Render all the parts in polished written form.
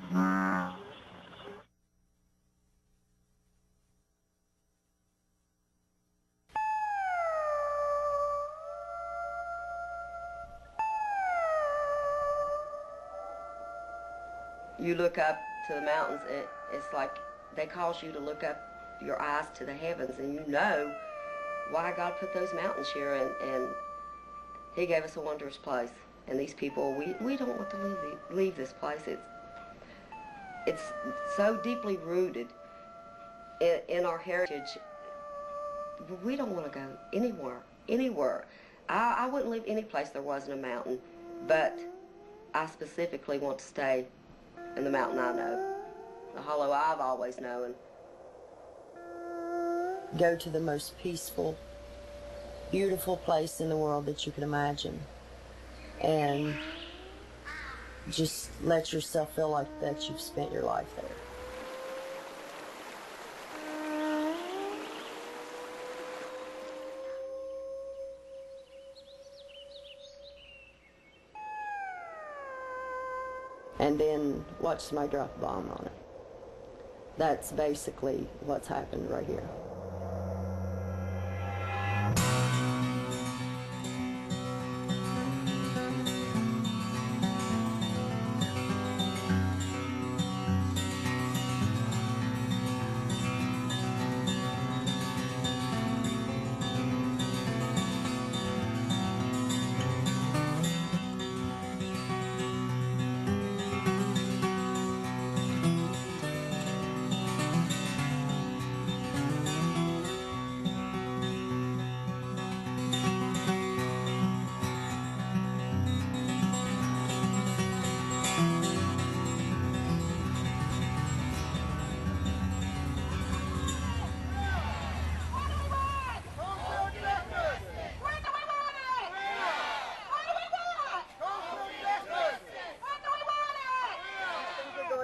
You look up to the mountains, and it's like they cause you to look up your eyes to the heavens, and you know why God put those mountains here, and He gave us a wondrous place. And these people, we don't want to leave this place. It's so deeply rooted in our heritage. We don't want to go anywhere. I wouldn't live any place there wasn't a mountain, but I specifically want to stay in the mountain I know, the hollow I've always known. Go to the most peaceful, beautiful place in the world that you can imagine, and just let yourself feel like that you've spent your life there. And then watch somebody drop a bomb on it. That's basically what's happened right here.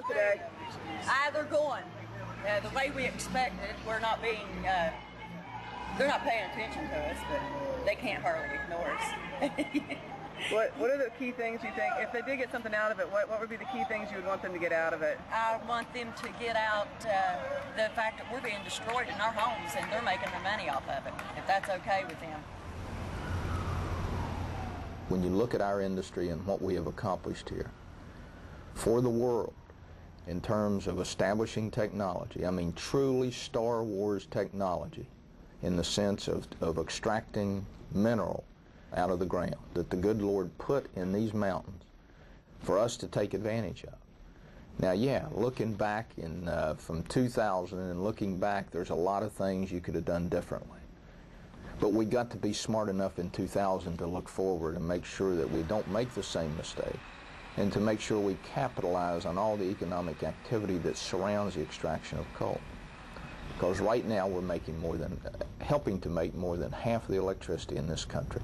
Today? They're going the way we expected. We're not being, they're not paying attention to us, but they can't hardly ignore us. What are the key things you think, if they did get something out of it, what would be the key things you would want them to get out of it? I want them to get out the fact that we're being destroyed in our homes and they're making their money off of it, if that's okay with them. When you look at our industry and what we have accomplished here for the world, in terms of establishing technology, I mean truly Star Wars technology, in the sense of extracting mineral out of the ground that the good Lord put in these mountains for us to take advantage of. Now, yeah, looking back from 2000 and looking back, there's a lot of things you could have done differently. But we got to be smart enough in 2000 to look forward and make sure that we don't make the same mistake, and to make sure we capitalize on all the economic activity that surrounds the extraction of coal. Because right now we're making helping to make more than half of the electricity in this country.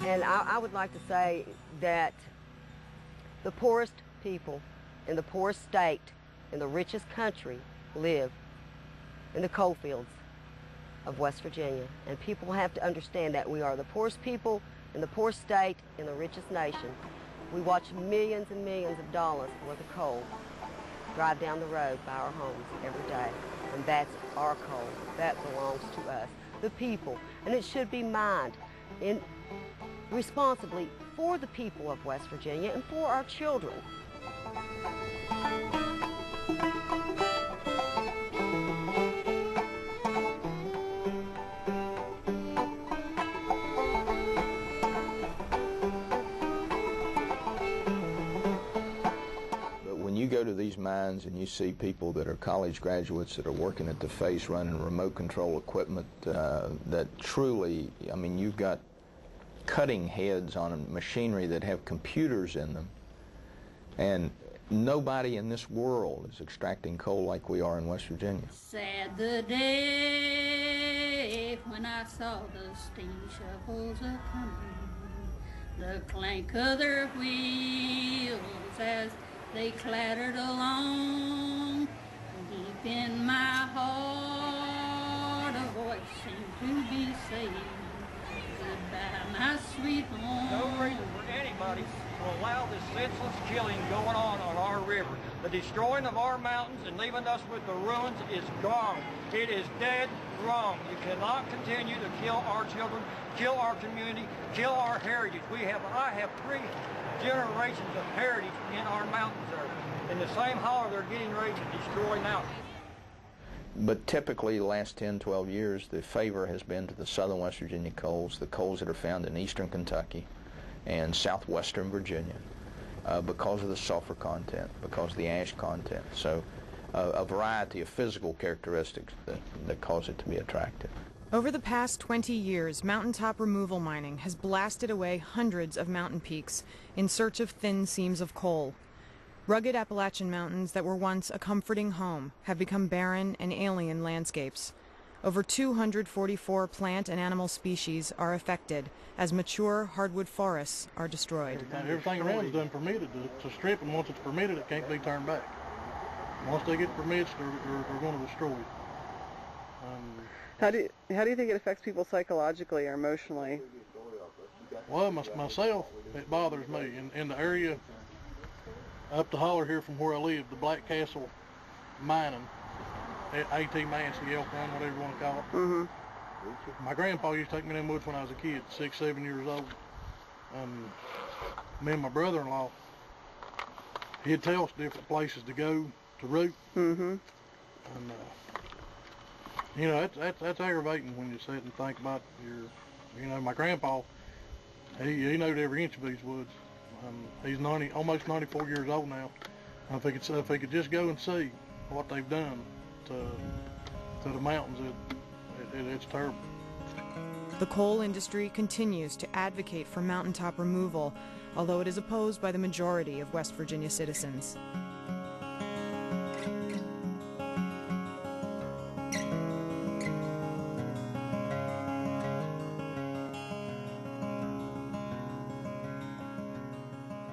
And I would like to say that the poorest people in the poorest state in the richest country live in the coal fields of West Virginia. And people have to understand that we are the poorest people in the poorest state in the richest nation. We watch millions and millions of dollars worth of coal drive down the road by our homes every day. And that's our coal. That belongs to us, the people. And it should be mined responsibly for the people of West Virginia and for our children. But when you go to these mines and you see people that are college graduates that are working at the face running remote control equipment that truly, I mean, you've got cutting heads on machinery that have computers in them, and Nobody in this world is extracting coal like we are in West Virginia. Sad the day when I saw the steam shovels a-coming, the clank of their wheels as they clattered along. Deep in my heart a voice seemed to be saying, goodbye, my sweet home. No reason for anybody to allow this senseless killing going on our river. The destroying of our mountains and leaving us with the ruins is gone. It is dead wrong. You cannot continue to kill our children, kill our community, kill our heritage. I have 3 generations of heritage in our mountains there. In the same holler they're getting ready to destroy now. But typically the last 10, 12 years, the favor has been to the southern West Virginia coals, the coals that are found in eastern Kentucky and southwestern Virginia, because of the sulfur content, because of the ash content. So a variety of physical characteristics that cause it to be attractive. Over the past 20 years, mountaintop removal mining has blasted away hundreds of mountain peaks in search of thin seams of coal. Rugged Appalachian mountains that were once a comforting home have become barren and alien landscapes. Over 244 plant and animal species are affected as mature hardwood forests are destroyed. Everything around is done permitted to strip, and once it's permitted, it can't be turned back. Once they get permits, they're going to destroy it. How do you think it affects people psychologically or emotionally? Well, myself, it bothers me. In the area up the holler here from where I live, the Black Castle mining, AT Manson, Elkhorn, whatever you want to call it. Mm-hmm. My grandpa used to take me in the woods when I was a kid, 6, 7 years old. Me and my brother-in-law, he'd tell us different places to go to root. Mm-hmm. And you know, that's aggravating when you sit and think about my grandpa, he knowed every inch of these woods. He's almost 94 years old now. If he could just go and see what they've done to the mountains, it's terrible. The coal industry continues to advocate for mountaintop removal, although it is opposed by the majority of West Virginia citizens.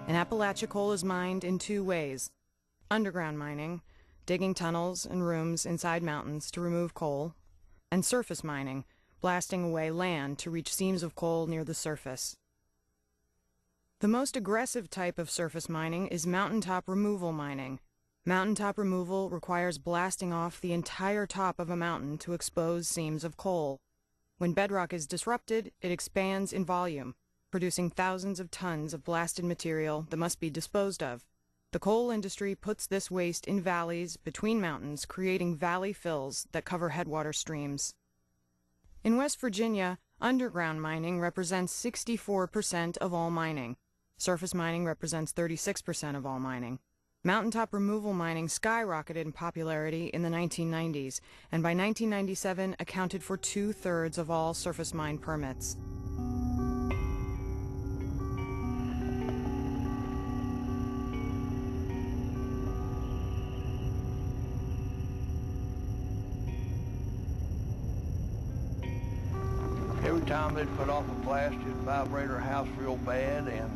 And Appalachia coal is mined in 2 ways: underground mining, digging tunnels and rooms inside mountains to remove coal, and surface mining, blasting away land to reach seams of coal near the surface. The most aggressive type of surface mining is mountaintop removal mining. Mountaintop removal requires blasting off the entire top of a mountain to expose seams of coal. When bedrock is disrupted, it expands in volume, producing thousands of tons of blasted material that must be disposed of. The coal industry puts this waste in valleys between mountains, creating valley fills that cover headwater streams. In West Virginia, underground mining represents 64% of all mining. Surface mining represents 36% of all mining. Mountaintop removal mining skyrocketed in popularity in the 1990s, and by 1997 accounted for 2/3 of all surface mine permits. Every time they'd put off a blast, it'd vibrate our house real bad, and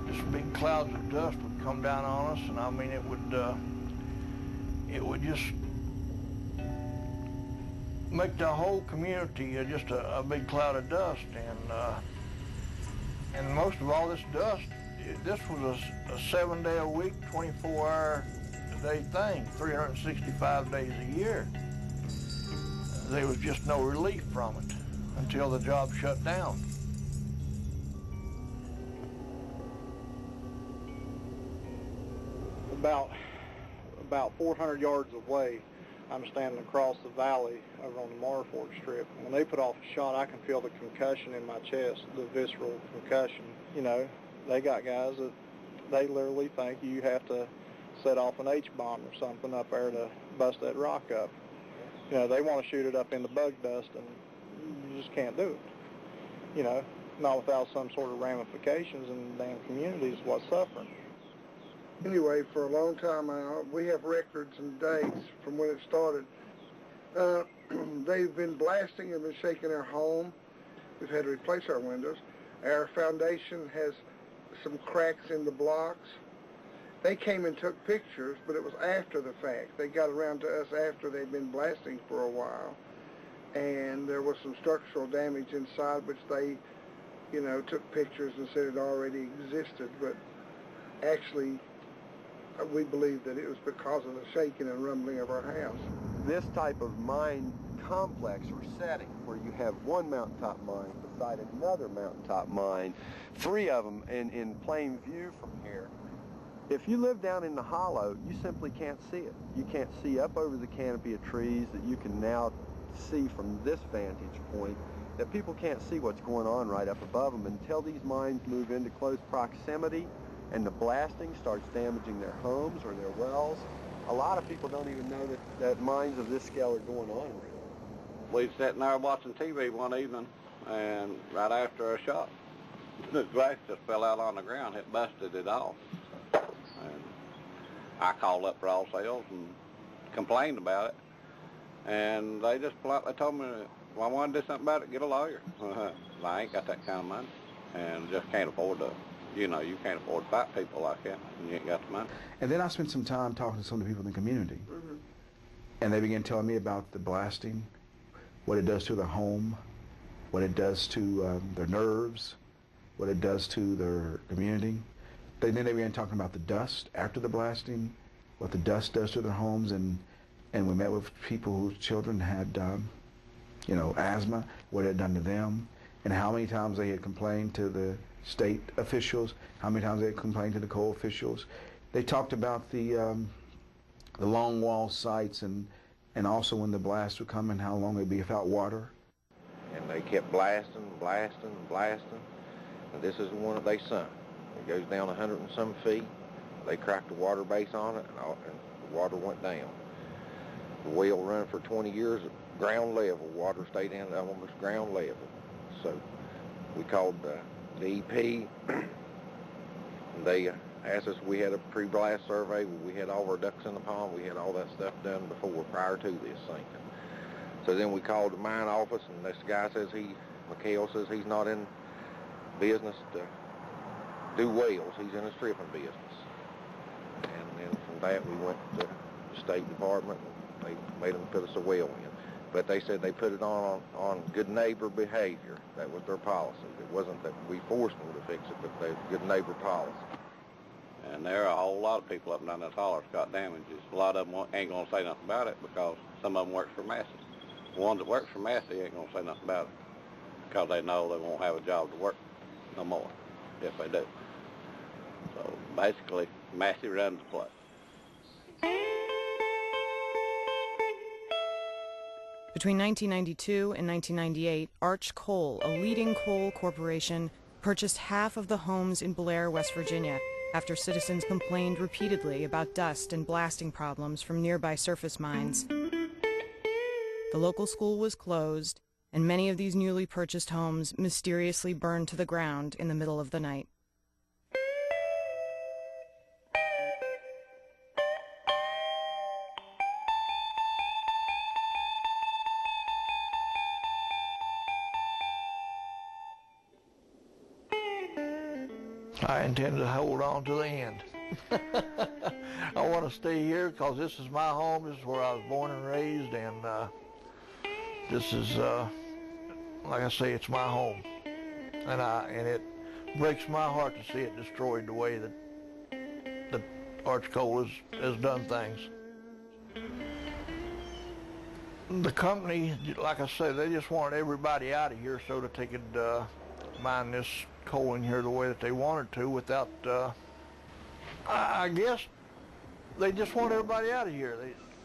just big clouds of dust would come down on us, and I mean it would just make the whole community just a big cloud of dust, and most of all this dust, this was a 7-day-a-week, 24-hour-a-day thing, 365 days a year. There was just no relief from it until the job shut down. About 400 yards away, I'm standing across the valley over on the Marfork Strip. When they put off a shot, I can feel the concussion in my chest, the visceral concussion. You know, they got guys that they literally think you have to set off an H-bomb or something up there to bust that rock up. You know, they want to shoot it up in the bug dust, and you just can't do it. You know, not without some sort of ramifications, and the damn community is what's suffering. Anyway, for a long time now, we have records and dates from when it started. They've been blasting and been shaking our home. We've had to replace our windows. Our foundation has some cracks in the blocks. They came and took pictures, but it was after the fact. They got around to us after they'd been blasting for a while. And there was some structural damage inside, which they, you know, took pictures and said it already existed. But actually, we believe that it was because of the shaking and rumbling of our house. This type of mine complex or setting where you have one mountaintop mine beside another mountaintop mine, three of them in plain view from here. If you live down in the hollow, you simply can't see it. You can't see up over the canopy of trees that you can now see from this vantage point, that people can't see what's going on right up above them until these mines move into close proximity and the blasting starts damaging their homes or their wells. A lot of people don't even know that mines of this scale are going on really. We was sitting there watching TV one evening, and right after a shot, the glass just fell out on the ground. It busted it off. And I called up Raw Sales and complained about it. And they just politely told me, well, I want to do something about it, get a lawyer. I ain't got that kind of money and just can't afford to, you know, you can't afford to fight people like that and you ain't got the money. And then I spent some time talking to some of the people in the community. Mm-hmm. And they began telling me about the blasting, what it does to their home, what it does to their nerves, what it does to their community. Then they began talking about the dust after the blasting, what the dust does to their homes, and we met with people whose children had, you know, asthma, what it had done to them, and how many times they had complained to the state officials, how many times they had complained to the coal officials. They talked about the long wall sites and also when the blasts would come and how long they'd be without water. And they kept blasting, blasting, blasting, and this is the one that they sunk. It goes down 100 and some feet. They cracked the water base on it, and the water went down. The well run for 20 years at ground level. Water stayed in at almost ground level. So we called the EP. They asked us, we had a pre-blast survey. We had all our ducks in the pond. We had all that stuff done before, prior to this sinking. So then we called the mine office, and this guy says McHale says he's not in business to do wells. He's in a stripping business. And then from that we went to the State Department, and they made them put us a well in. But they said they put it on good neighbor behavior. That was their policy. It wasn't that we forced them to fix it, but they good neighbor policy. And there are a whole lot of people up and down this holler that's got damages. A lot of them ain't going to say nothing about it because some of them work for Massey. The ones that work for Massey ain't going to say nothing about it because they know they won't have a job to work no more if they do. So basically, Massey runs the place. Between 1992 and 1998, Arch Coal, a leading coal corporation, purchased half of the homes in Blair, West Virginia, after citizens complained repeatedly about dust and blasting problems from nearby surface mines. The local school was closed, and many of these newly purchased homes mysteriously burned to the ground in the middle of the night. I intend to hold on to the end. I want to stay here because this is my home. This is where I was born and raised, and this is, like I say, it's my home. And it breaks my heart to see it destroyed the way that Arch Coal has done things. The company, like I say, they just wanted everybody out of here so that they could mine this coal in here the way that they wanted to without, I guess they just want everybody out of here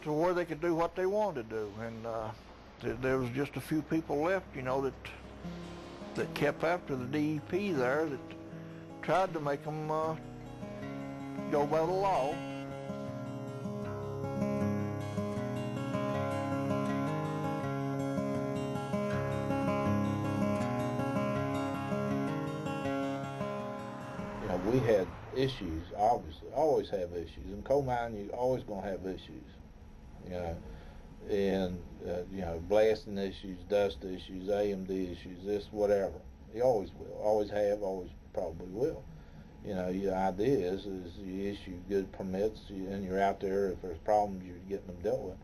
to where they could do what they wanted to do. And there was just a few people left, you know, that kept after the DEP there, that tried to make them go by the law. We had issues, obviously, always have issues. In coal mining, you're always going to have issues, you know, and, you know, blasting issues, dust issues, AMD issues, this, whatever. You always will, always have, always probably will. You know, the idea is you issue good permits and you're out there. If there's problems, you're getting them dealt with.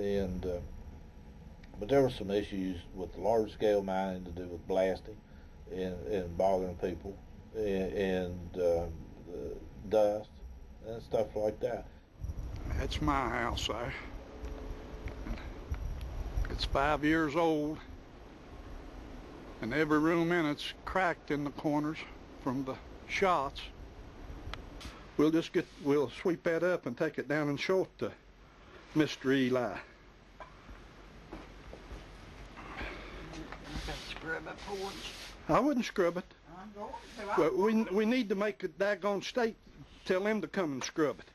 And but there were some issues with large-scale mining to do with blasting and bothering people and dust and stuff like that. That's my house there. It's 5 years old, and every room in it's cracked in the corners from the shots. We'll sweep that up and take it down and show it to Mr. Eli. Scrub that porch. I wouldn't scrub it. But we need to make a daggone state tell them to come and scrub it.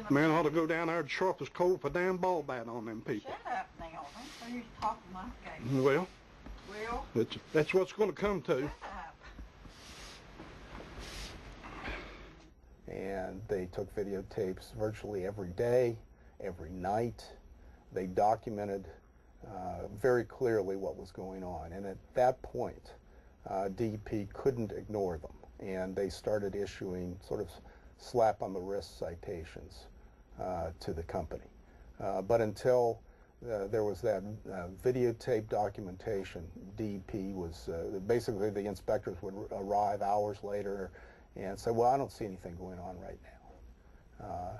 Man ought to go down there and sharp as coal with a damn ball bat on them people. Shut up now. Don't say you're talking my game. Well, Well, that's what's going to come to. And they took videotapes virtually every day, every night. They documented very clearly what was going on. And at that point, DEP couldn't ignore them. And they started issuing sort of slap on the wrist citations to the company. But until there was that videotape documentation, DEP was, basically the inspectors would arrive hours later and say, well, I don't see anything going on right now.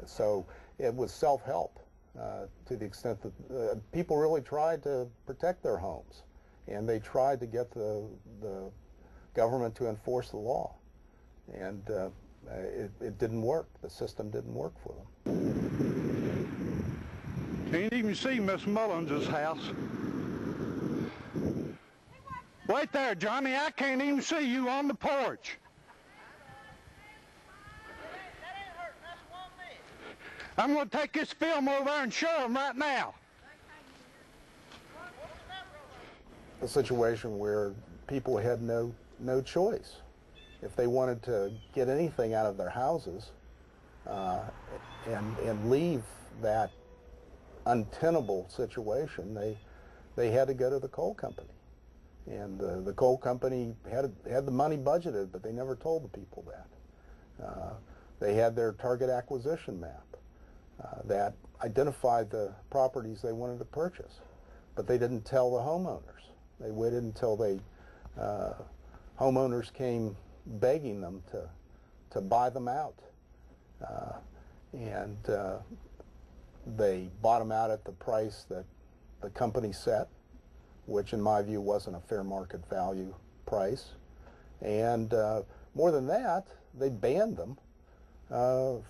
So it was self-help to the extent that people really tried to protect their homes, and they tried to get the government to enforce the law. And it didn't work. The system didn't work for them. Can't even see Miss Mullins' house. Wait there, Johnny. I can't even see you on the porch. I'm going to take this film over there and show them right now. A situation where people had no choice. If they wanted to get anything out of their houses and leave that untenable situation, they had to go to the coal company. And the coal company had the money budgeted, but they never told the people that. They had their target acquisition map that identified the properties they wanted to purchase, but they didn't tell the homeowners. They waited until homeowners came begging them to buy them out, and they bought them out at the price that the company set, which in my view wasn't a fair market value price. And more than that, they banned them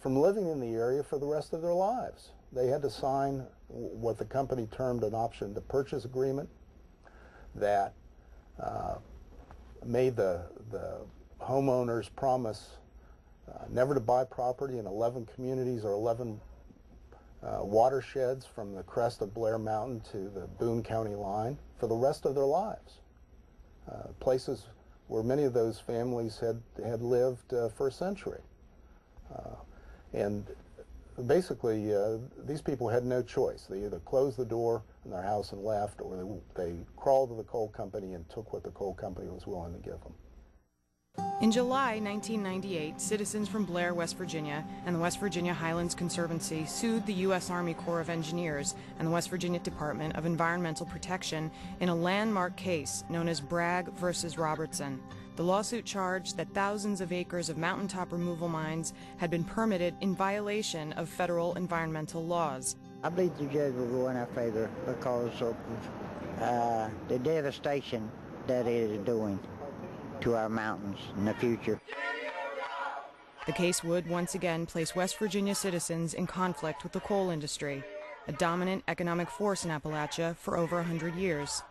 from living in the area for the rest of their lives. They had to sign what the company termed an option to purchase agreement that made the homeowners promise never to buy property in 11 communities or 11 watersheds from the crest of Blair Mountain to the Boone County line for the rest of their lives. Places where many of those families had lived for a century. And basically, these people had no choice. They either closed the door in their house and left, or they crawled to the coal company and took what the coal company was willing to give them. In July 1998, citizens from Blair, West Virginia, and the West Virginia Highlands Conservancy sued the U.S. Army Corps of Engineers and the West Virginia Department of Environmental Protection in a landmark case known as Bragg versus Robertson. The lawsuit charged that thousands of acres of mountaintop removal mines had been permitted in violation of federal environmental laws. I believe the judge will go in our favor because of the devastation that it is doing to our mountains in the future. The case would once again place West Virginia citizens in conflict with the coal industry, a dominant economic force in Appalachia for over 100 years.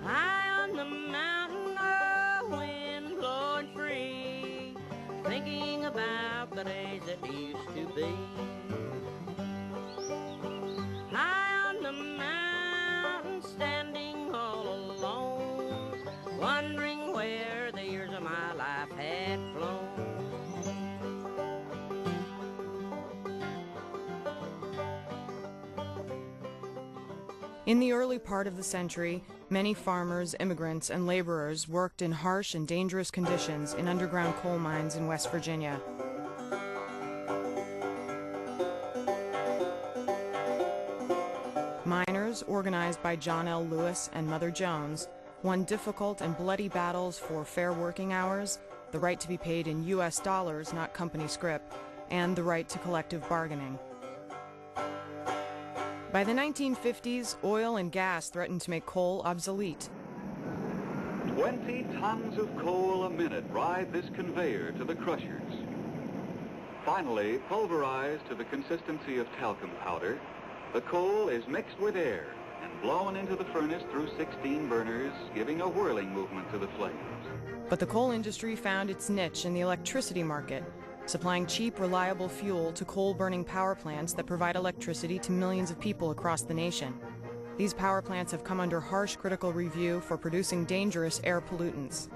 High on the mountain, oh, wind blowing free, thinking about the days that used to be. High on the mountain, standing life had flown. In the early part of the century, many farmers, immigrants, and laborers worked in harsh and dangerous conditions in underground coal mines in West Virginia. Miners, organized by John L. Lewis and Mother Jones, won difficult and bloody battles for fair working hours, the right to be paid in U.S. dollars, not company scrip, and the right to collective bargaining. By the 1950s, oil and gas threatened to make coal obsolete. 20 tons of coal a minute ride this conveyor to the crushers. Finally, pulverized to the consistency of talcum powder, the coal is mixed with air and blown into the furnace through 16 burners, giving a whirling movement to the flames. But the coal industry found its niche in the electricity market, supplying cheap, reliable fuel to coal-burning power plants that provide electricity to millions of people across the nation. These power plants have come under harsh critical review for producing dangerous air pollutants.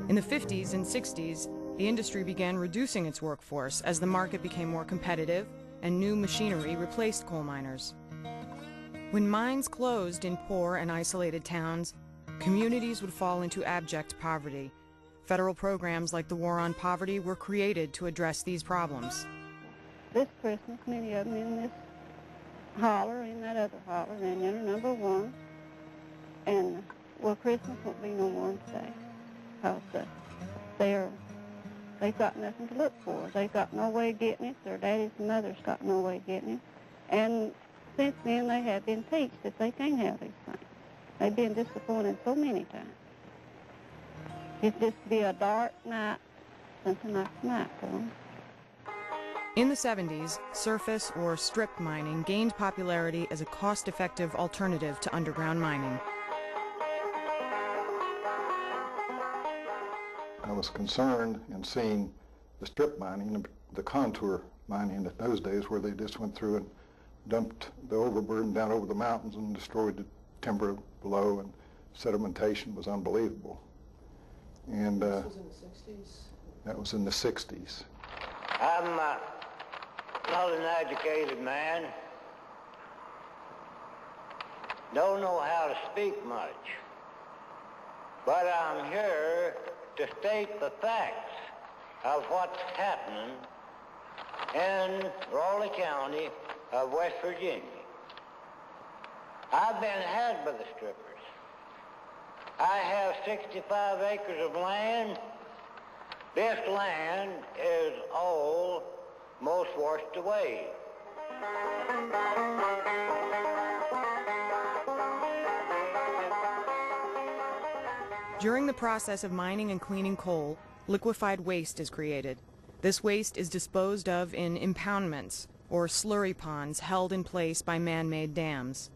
In the 50s and 60s, the industry began reducing its workforce as the market became more competitive and new machinery replaced coal miners. When mines closed in poor and isolated towns, communities would fall into abject poverty. Federal programs like the War on Poverty were created to address these problems. This Christmas, many of them in this holler, in that other holler, and enter number one. And, well, Christmas won't be no more than today, because they've got nothing to look for. They've got no way of getting it. Their daddies and mothers got no way of getting it. And since then, they have been teached that they can't have these things. They've been disappointed so many times. It's just be a dark night, something like tonight for them. In the 70s, surface or strip mining gained popularity as a cost-effective alternative to underground mining. I was concerned in seeing the strip mining, the contour mining at those days, where they just went through and dumped the overburden down over the mountains and destroyed the timber below, and sedimentation was unbelievable. And this was in the 60s? That was in the 60s. I'm not an educated man. Don't know how to speak much. But I'm here to state the facts of what's happening in Raleigh County of West Virginia. I've been had by the strippers. I have 65 acres of land. This land is all most washed away. During the process of mining and cleaning coal, liquefied waste is created. This waste is disposed of in impoundments, or slurry ponds held in place by man-made dams.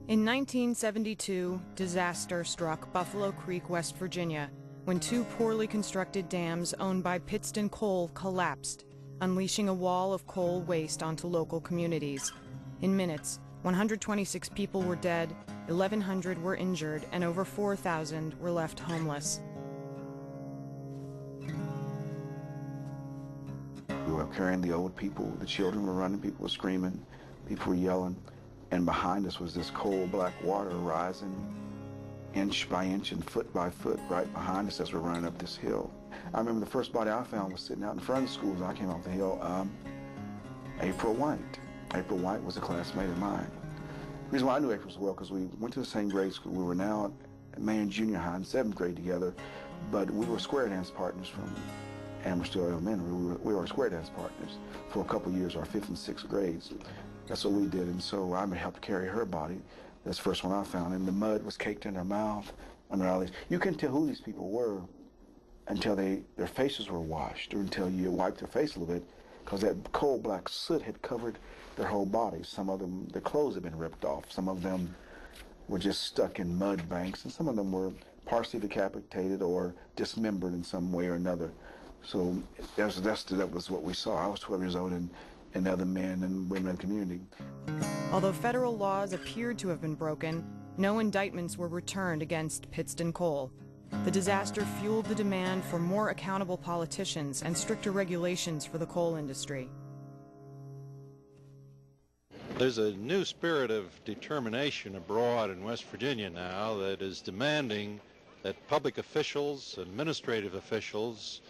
In 1972, disaster struck Buffalo Creek, West Virginia, when two poorly constructed dams owned by Pittston Coal collapsed, unleashing a wall of coal waste onto local communities. In minutes, 126 people were dead, 1,100 were injured, and over 4,000 were left homeless. We were carrying the old people, the children were running, people were screaming, people were yelling. And behind us was this coal black water rising inch by inch and foot by foot right behind us as we're running up this hill. I remember the first body I found was sitting out in front of the school as I came off the hill, April White. April White was a classmate of mine. The reason why I knew April so well because we went to the same grade school. We were now at Marion Junior High in 7th grade together, but we were square dance partners from Amberstill Elementary. We were square dance partners for a couple years, our 5th and 6th grades. That's what we did, and so I helped carry her body. That's the first one I found, and the mud was caked in her mouth, under all these. You couldn't tell who these people were until their faces were washed, or until you wiped their face a little bit, because that coal black soot had covered their whole bodies. Some of them, their clothes had been ripped off. Some of them were just stuck in mud banks, and some of them were partially decapitated or dismembered in some way or another. So that was what we saw. I was 12 years old, and and other men and women in the community. Although federal laws appeared to have been broken, no indictments were returned against Pittston Coal. The disaster fueled the demand for more accountable politicians and stricter regulations for the coal industry. There's a new spirit of determination abroad in West Virginia now that is demanding that public officials, administrative officials,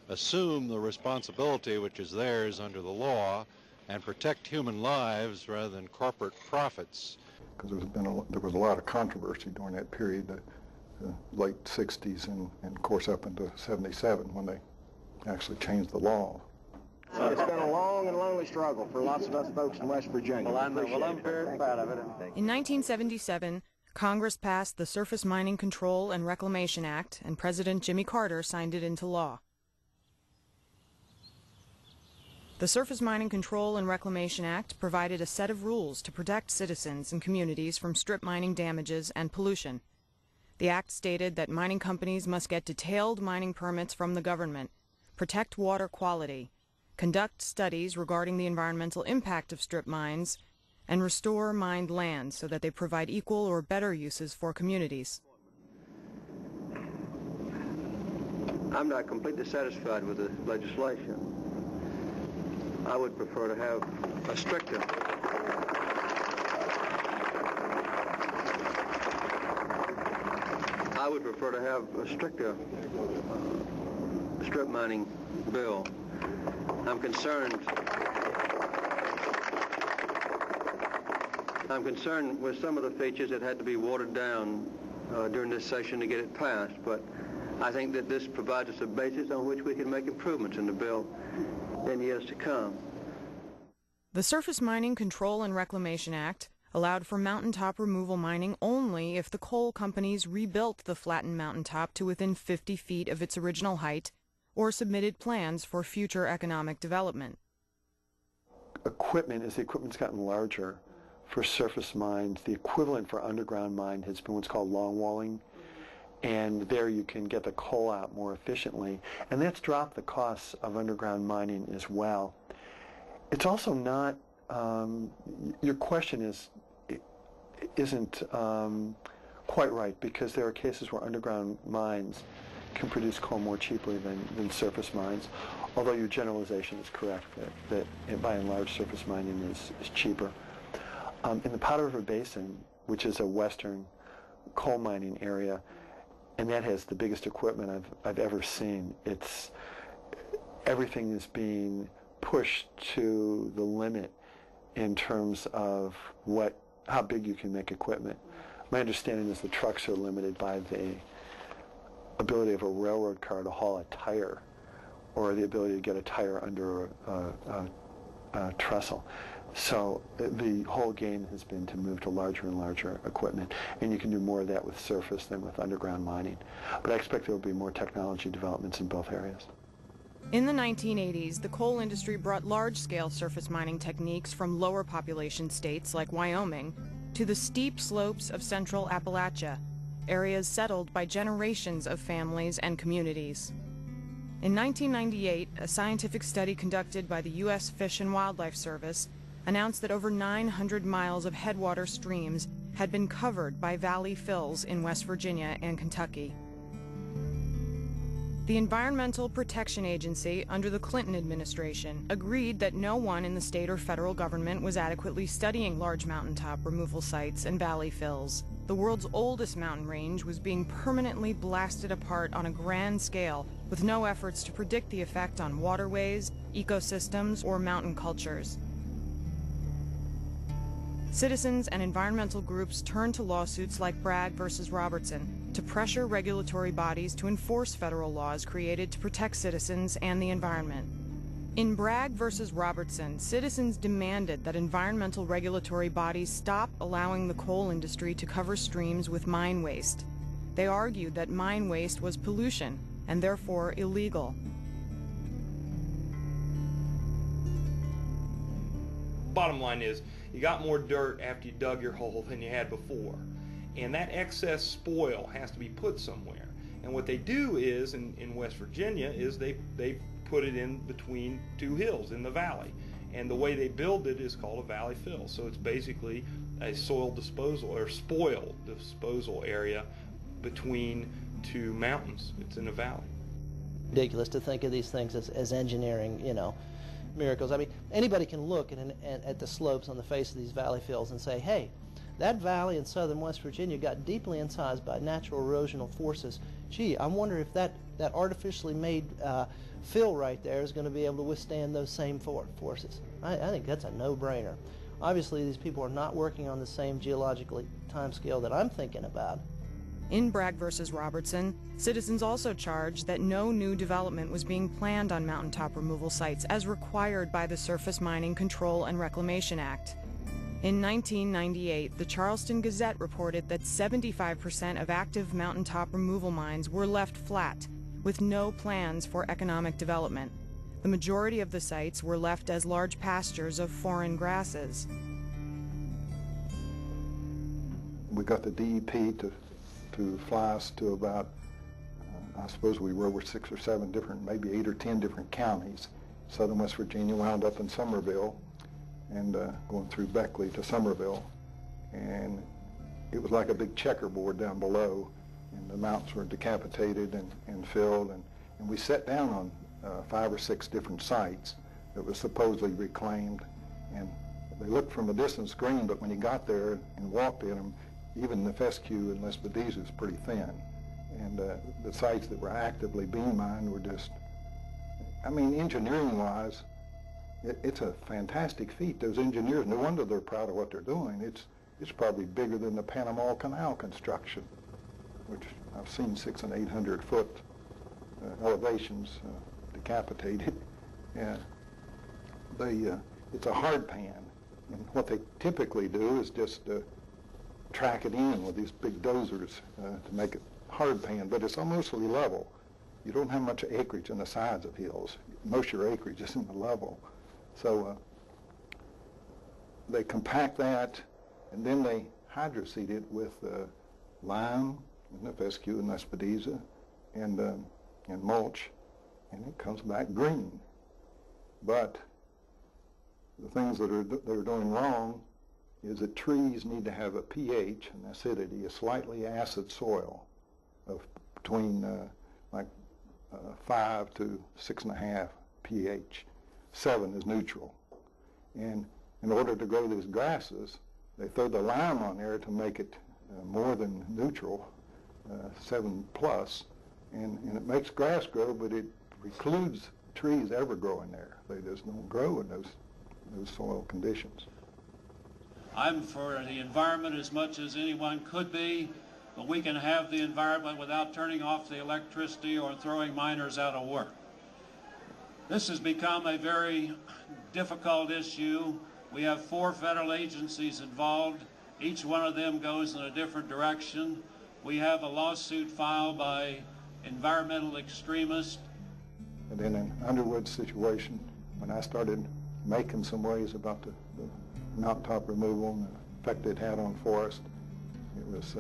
assume the responsibility which is theirs under the law and protect human lives rather than corporate profits. Because there was a lot of controversy during that period, the late 60s and of course up into 77 when they actually changed the law. It's been a long and lonely struggle for lots of us folks in West Virginia. Well, I'm very proud of it. In 1977, Congress passed the Surface Mining Control and Reclamation Act, and President Jimmy Carter signed it into law. The Surface Mining Control and Reclamation Act provided a set of rules to protect citizens and communities from strip mining damages and pollution. The act stated that mining companies must get detailed mining permits from the government, protect water quality, conduct studies regarding the environmental impact of strip mines, and restore mined land so that they provide equal or better uses for communities. I'm not completely satisfied with the legislation. I would prefer to have a stricter strip mining bill. I'm concerned with some of the features that had to be watered down during this session to get it passed, but I think that this provides us a basis on which we can make improvements in the bill in years to come. The Surface Mining Control and Reclamation Act allowed for mountaintop removal mining only if the coal companies rebuilt the flattened mountaintop to within 50 feet of its original height or submitted plans for future economic development. Equipment, as the equipment's gotten larger for surface mines, the equivalent for underground mine has been what's called longwalling, and there you can get the coal out more efficiently, and that's dropped the costs of underground mining as well. It's also not, your question isn't quite right, because there are cases where underground mines can produce coal more cheaply than surface mines, although your generalization is correct that by and large surface mining is cheaper. In the Powder River Basin, which is a western coal mining area, and that has the biggest equipment I've ever seen, everything is being pushed to the limit in terms of how big you can make equipment. My understanding is the trucks are limited by the ability of a railroad car to haul a tire, or the ability to get a tire under a trestle. So the whole game has been to move to larger and larger equipment, and you can do more of that with surface than with underground mining. But I expect there will be more technology developments in both areas. In the 1980s, the coal industry brought large-scale surface mining techniques from lower population states like Wyoming to the steep slopes of central Appalachia, areas settled by generations of families and communities. In 1998, a scientific study conducted by the U.S. Fish and Wildlife Service announced that over 900 miles of headwater streams had been covered by valley fills in West Virginia and Kentucky. The Environmental Protection Agency under the Clinton administration agreed that no one in the state or federal government was adequately studying large mountaintop removal sites and valley fills. The world's oldest mountain range was being permanently blasted apart on a grand scale with no efforts to predict the effect on waterways, ecosystems, or mountain cultures. Citizens and environmental groups turned to lawsuits like Bragg versus Robertson to pressure regulatory bodies to enforce federal laws created to protect citizens and the environment. In Bragg versus Robertson, citizens demanded that environmental regulatory bodies stop allowing the coal industry to cover streams with mine waste. They argued that mine waste was pollution and therefore illegal. Bottom line is, you got more dirt after you dug your hole than you had before. And that excess spoil has to be put somewhere. And what they do is, in West Virginia, is they put it in between two hills in the valley. And the way they build it is called a valley fill. So it's basically a soil disposal or spoil disposal area between two mountains. It's in a valley. Ridiculous to think of these things as engineering, you know, miracles. I mean, anybody can look at the slopes on the face of these valley fills and say, hey, that valley in southern West Virginia got deeply incised by natural erosional forces. Gee, I wonder if that artificially made fill right there is going to be able to withstand those same forces. I think that's a no-brainer. Obviously, these people are not working on the same geological time scale that I'm thinking about. In Bragg versus Robertson, citizens also charged that no new development was being planned on mountaintop removal sites as required by the Surface Mining Control and Reclamation Act. In 1998, the Charleston Gazette reported that 75% of active mountaintop removal mines were left flat, with no plans for economic development. The majority of the sites were left as large pastures of foreign grasses. We got the DEP to fly us to about, I suppose we were over 6 or 7 different, maybe 8 or 10 different counties. Southern West Virginia wound up in Somerville and going through Beckley to Somerville. And it was like a big checkerboard down below, and the mountains were decapitated and filled. And we sat down on 5 or 6 different sites that were supposedly reclaimed. And they looked from a distance green, but when you got there and walked in them, even the fescue and Lespedeza is pretty thin. And the sites that were actively being mined were just, I mean, engineering-wise, it's a fantastic feat. Those engineers, no wonder they're proud of what they're doing. It's probably bigger than the Panama Canal construction, which I've seen 600 and 800 foot elevations decapitated. And it's a hard pan. And what they typically do is just track it in with these big dozers to make it hard pan, but it's mostly level. You don't have much acreage on the sides of hills. Most of your acreage is in the level. So they compact that, and then they hydroseed it with lime, and fescue and Lespedeza, and mulch, and it comes back green. But the things that they're doing wrong is that trees need to have a pH, an acidity, a slightly acid soil of between 5 to 6.5 pH. 7 is neutral. And in order to grow these grasses, they throw the lime on there to make it more than neutral, 7 plus, and it makes grass grow, but it precludes trees ever growing there. They just don't grow in those soil conditions. I'm for the environment as much as anyone could be, but we can have the environment without turning off the electricity or throwing miners out of work. This has become a very difficult issue. We have 4 federal agencies involved. Each one of them goes in a different direction. We have a lawsuit filed by environmental extremists. And then in Underwood's situation, when I started making some ways about the mountaintop removal and the effect it had on forest, it was,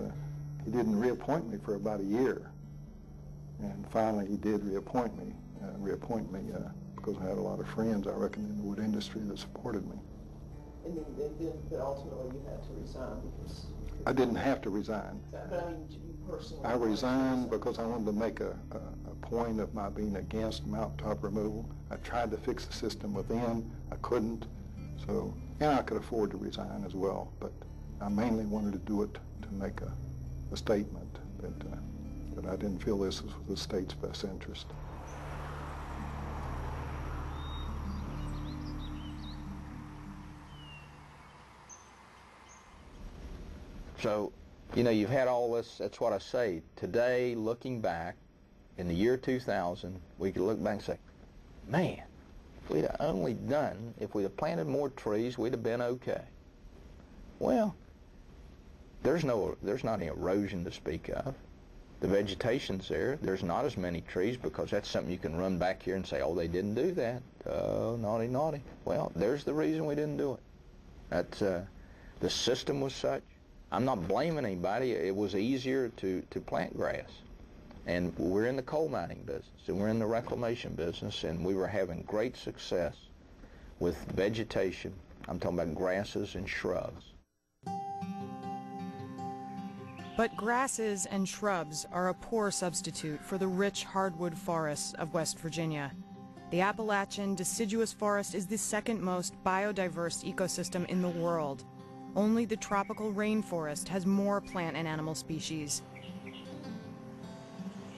he didn't reappoint me for about a year. And finally he did reappoint me because I had a lot of friends, I reckon, in the wood industry that supported me. And then ultimately you had to resign because... I didn't have to resign. But I mean, you personally... I resigned because I wanted to make a point of my being against mountaintop removal. I tried to fix the system within. I couldn't. So, and I could afford to resign as well, but I mainly wanted to do it to make a statement that I didn't feel this was the state's best interest. So, you know, you've had all this, that's what I say. Today, looking back, in the year 2000, we could look back and say, man, if we'd have only done, if we'd have planted more trees, we'd have been okay. Well, there's not any erosion to speak of. The vegetation's there. There's not as many trees because that's something you can run back here and say, oh, they didn't do that. Oh, naughty, naughty. Well, there's the reason we didn't do it. That's, the system was such. I'm not blaming anybody. It was easier to plant grass. And we're in the coal mining business, and we're in the reclamation business, and we were having great success with vegetation. I'm talking about grasses and shrubs. But grasses and shrubs are a poor substitute for the rich hardwood forests of West Virginia. The Appalachian deciduous forest is the second most biodiverse ecosystem in the world. Only the tropical rainforest has more plant and animal species.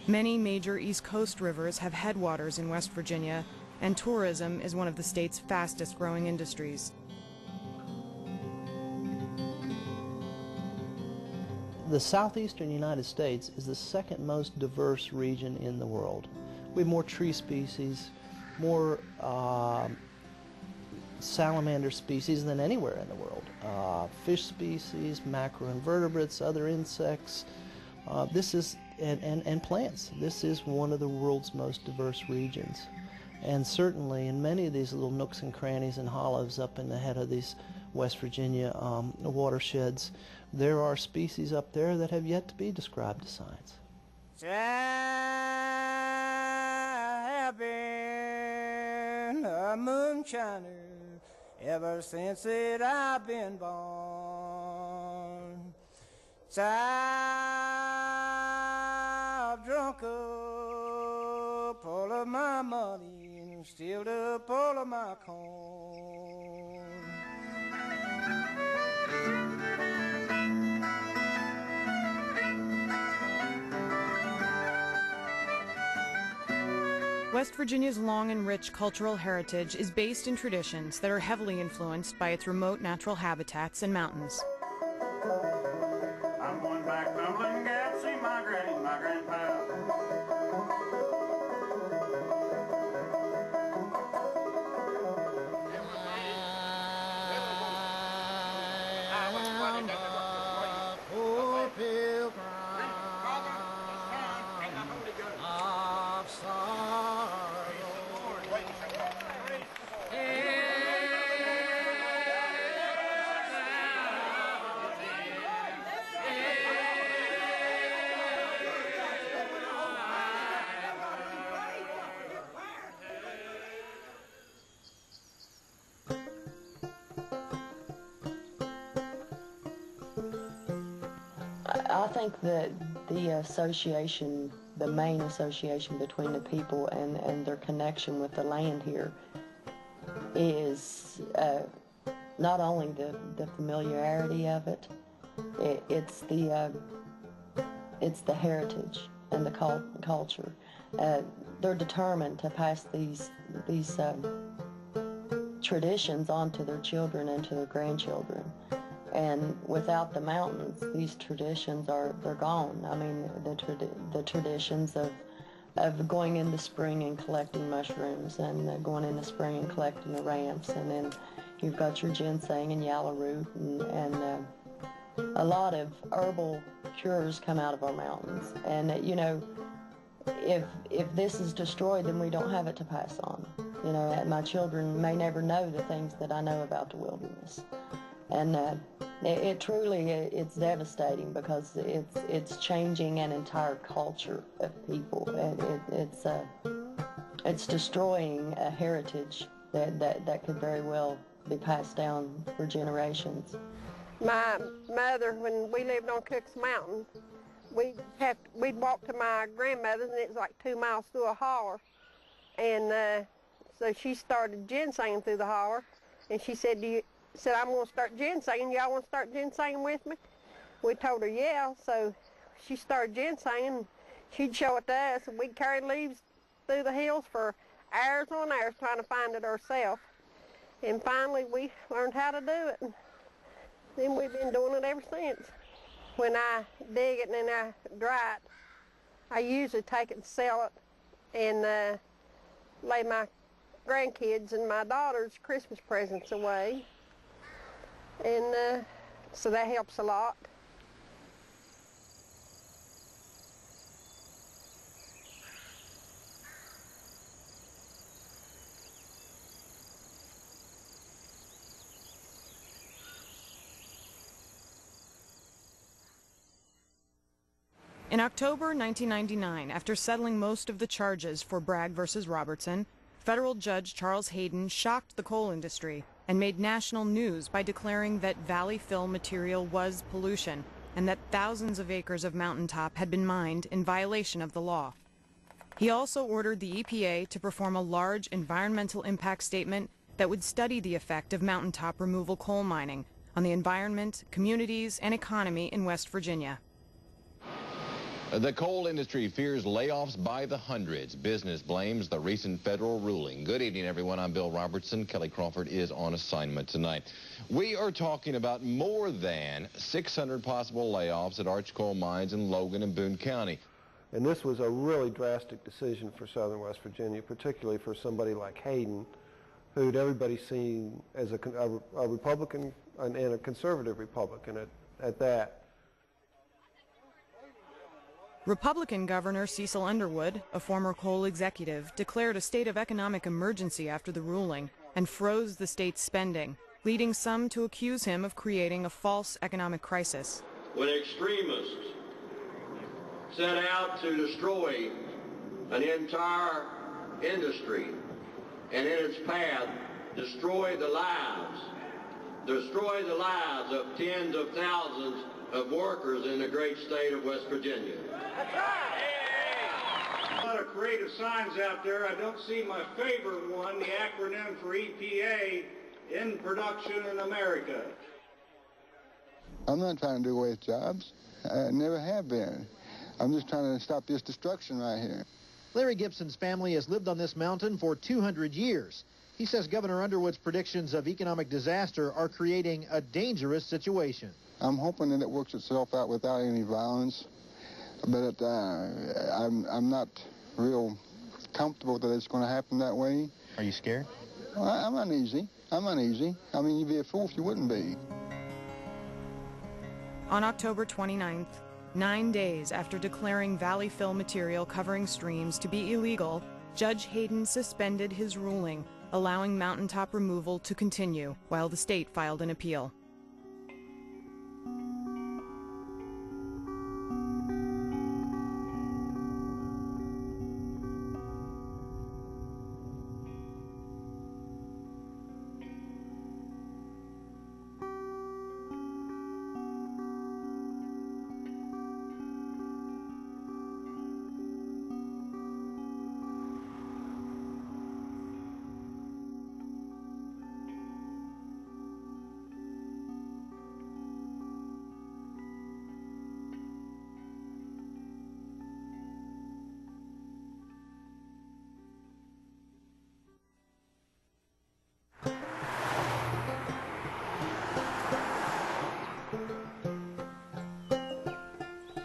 Many major East Coast rivers have headwaters in West Virginia, and tourism is one of the state's fastest growing industries. The southeastern United States is the second most diverse region in the world. We have more tree species, more salamander species than anywhere in the world. Fish species, macroinvertebrates, other insects, and plants. This is one of the world's most diverse regions. And certainly in many of these little nooks and crannies and hollows up in the head of these West Virginia watersheds, there are species up there that have yet to be described to science. I have been a moonshiner ever since that I've been born. So I've drunk up all of my money and stealed up all of my corn. West Virginia's long and rich cultural heritage is based in traditions that are heavily influenced by its remote natural habitats and mountains. I'm going back tumbling gat, see my granny, my grandpa. Poor pilgrim of sorrow. I think that the association, the main association between the people and their connection with the land here is not only the familiarity of it, it's the heritage and the culture. They're determined to pass these traditions on to their children and to their grandchildren. And without the mountains, these traditions they're gone. I mean, the traditions of going in the spring and collecting mushrooms, and going in the spring and collecting the ramps, and then you've got your ginseng and yellow root, and a lot of herbal cures come out of our mountains. And you know, if this is destroyed, then we don't have it to pass on. You know, my children may never know the things that I know about the wilderness. And it truly, it's devastating, because it's changing an entire culture of people. It's destroying a heritage that could very well be passed down for generations. My mother, when we lived on Cook's Mountain, we'd walk to my grandmother's, and it was like 2 miles through a holler. And so she started ginsenging through the holler, and she said, I'm going to start ginsenging. Y'all want to start ginsenging with me? We told her, yeah. So she started ginsenging. She'd show it to us, and we'd carry leaves through the hills for hours on hours trying to find it ourselves. And finally, we learned how to do it. And then we've been doing it ever since. When I dig it and then I dry it, I usually take it and sell it and lay my grandkids and my daughter's Christmas presents away. And so that helps a lot. In October 1999, after settling most of the charges for Bragg versus Robertson, federal judge Charles Hayden shocked the coal industry and made national news by declaring that valley fill material was pollution and that thousands of acres of mountaintop had been mined in violation of the law. He also ordered the EPA to perform a large environmental impact statement that would study the effect of mountaintop removal coal mining on the environment, communities, and economy in West Virginia. The coal industry fears layoffs by the hundreds. Business blames the recent federal ruling. Good evening, everyone. I'm Bill Robertson. Kelly Crawford is on assignment tonight. We are talking about more than 600 possible layoffs at Arch Coal Mines in Logan and Boone County. And this was a really drastic decision for southern West Virginia, particularly for somebody like Hayden, who'd everybody seen as a Republican and a conservative Republican at that. Republican Governor Cecil Underwood, a former coal executive, declared a state of economic emergency after the ruling and froze the state's spending, leading some to accuse him of creating a false economic crisis. When extremists set out to destroy an entire industry and in its path destroy the lives of tens of thousands of workers in the great state of West Virginia. A lot of creative signs out there. I don't see my favorite one, the acronym for EPA, in production in America. I'm not trying to do away with jobs. I never have been. I'm just trying to stop this destruction right here. Larry Gibson's family has lived on this mountain for 200 years. He says Governor Underwood's predictions of economic disaster are creating a dangerous situation. I'm hoping that it works itself out without any violence, but I'm not real comfortable that it's going to happen that way. Are you scared? Well, I'm uneasy. I mean, you'd be a fool if you wouldn't be. On October 29th, 9 days after declaring valley fill material covering streams to be illegal, Judge Hayden suspended his ruling, allowing mountaintop removal to continue while the state filed an appeal.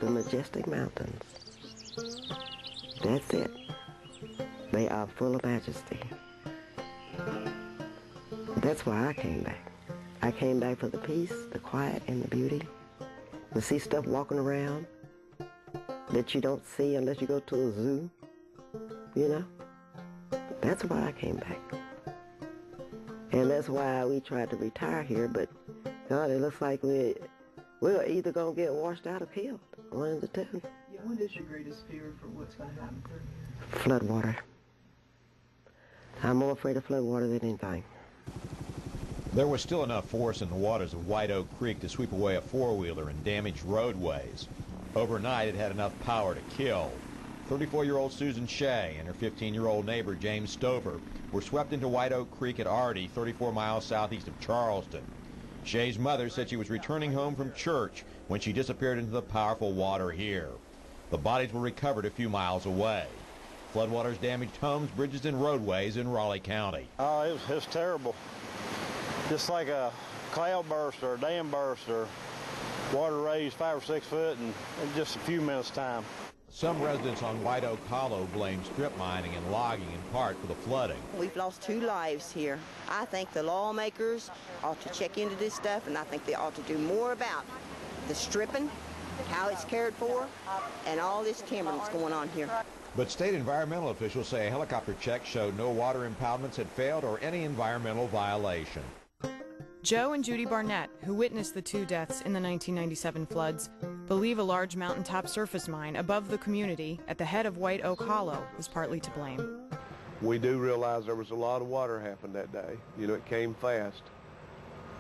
The majestic mountains. That's it. They are full of majesty. That's why I came back. I came back for the peace, the quiet, and the beauty. To see stuff walking around that you don't see unless you go to a zoo, you know? That's why I came back. And that's why we tried to retire here, but God, it looks like we're either going to get washed out or killed. One of the two. Yeah, what is your greatest fear for what's going to happen? Flood water. I'm more afraid of flood water than anything. There was still enough force in the waters of White Oak Creek to sweep away a four-wheeler and damage roadways. Overnight, it had enough power to kill. 34-year-old Susan Shea and her 15-year-old neighbor James Stover were swept into White Oak Creek at Arty, 34 miles southeast of Charleston. Shea's mother said she was returning home from church when she disappeared into the powerful water here. The bodies were recovered a few miles away. Floodwaters damaged homes, bridges, and roadways in Raleigh County. Oh, it was terrible. Just like a cloud burst or a dam burst or water raised 5 or 6 foot in just a few minutes' time. Some residents on White Oak Hollow blame strip mining and logging in part for the flooding. We've lost 2 lives here. I think the lawmakers ought to check into this stuff, and I think they ought to do more about the stripping, how it's cared for, and all this timber that's going on here. But state environmental officials say a helicopter check showed no water impoundments had failed or any environmental violation. Joe and Judy Barnett, who witnessed the 2 deaths in the 1997 floods, believe a large mountaintop surface mine above the community at the head of White Oak Hollow was partly to blame. We do realize there was a lot of water happened that day. You know, it came fast.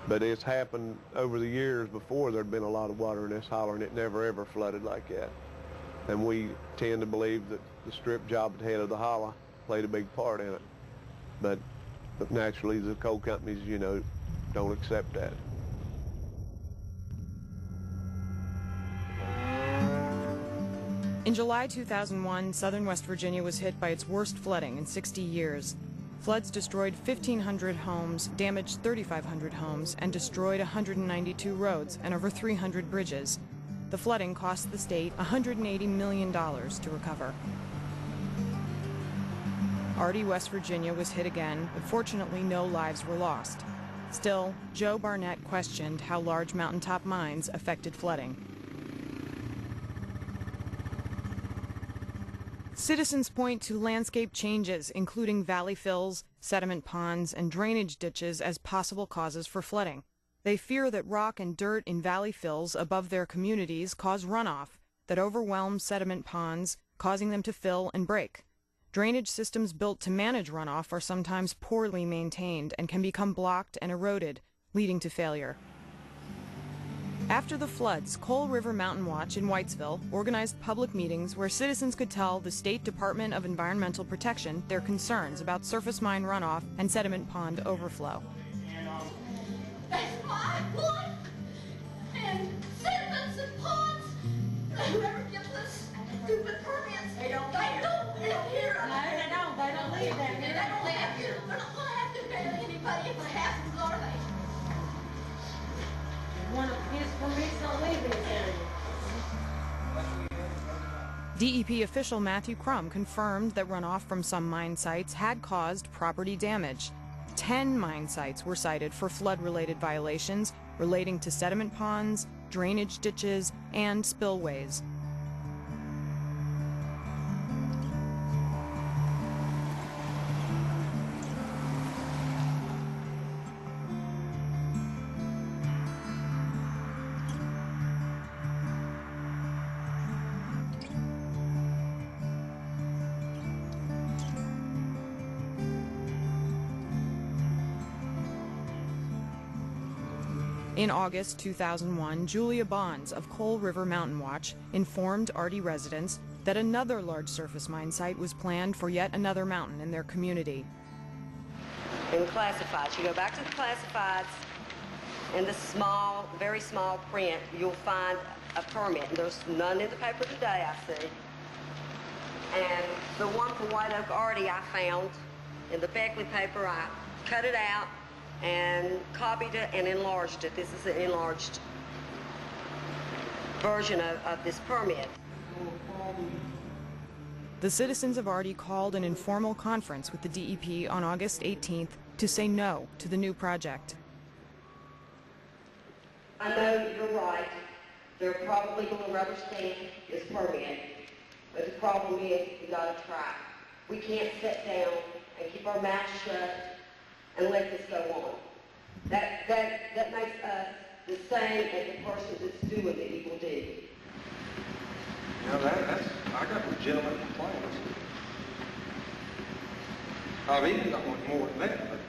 But it's happened over the years before. There'd been a lot of water in this holler, and it never ever flooded like that. And we tend to believe that the strip job at the head of the holler played a big part in it. But naturally, the coal companies, you know, don't accept that. In July 2001, southern West Virginia was hit by its worst flooding in 60 years. Floods destroyed 1,500 homes, damaged 3,500 homes, and destroyed 192 roads and over 300 bridges. The flooding cost the state $180 million to recover. Artie, West Virginia was hit again, but fortunately no lives were lost. Still, Joe Barnett questioned how large mountaintop mines affected flooding. Citizens point to landscape changes, including valley fills, sediment ponds, and drainage ditches as possible causes for flooding. They fear that rock and dirt in valley fills above their communities cause runoff that overwhelms sediment ponds, causing them to fill and break. Drainage systems built to manage runoff are sometimes poorly maintained and can become blocked and eroded, leading to failure. After the floods, Coal River Mountain Watch in Whitesville organized public meetings where citizens could tell the State Department of Environmental Protection their concerns about surface mine runoff and sediment pond overflow. That's my life! And sediments and ponds! Whoever gives us stupid permits, they don't live here. No, they don't. They don't live there. They don't live here. They're not going to have to pay anybody if it happens, are they? One of his permits don't live in this area. DEP official Matthew Crum confirmed that runoff from some mine sites had caused property damage. 10 mine sites were cited for flood-related violations relating to sediment ponds, drainage ditches, and spillways. In August 2001, Julia Bonds of Coal River Mountain Watch informed Artie residents that another large surface mine site was planned for yet another mountain in their community. In the classifieds, you go back to the classifieds, in the small, very small print, you'll find a permit. There's none in the paper today, I see. And the one from White Oak Artie I found in the Beckley paper, I cut it out and copied it and enlarged it. This is an enlarged version of this permit. The citizens of Artie called an informal conference with the DEP on August 18th to say no to the new project. I know you're right. They're probably going to rubber stamp this permit, but the problem is we got to try. We can't sit down and keep our mouths shut and let this go on. That makes us the same as the person that's doing the evil deed. Now I got legitimate complaints. I've even got one more than that. But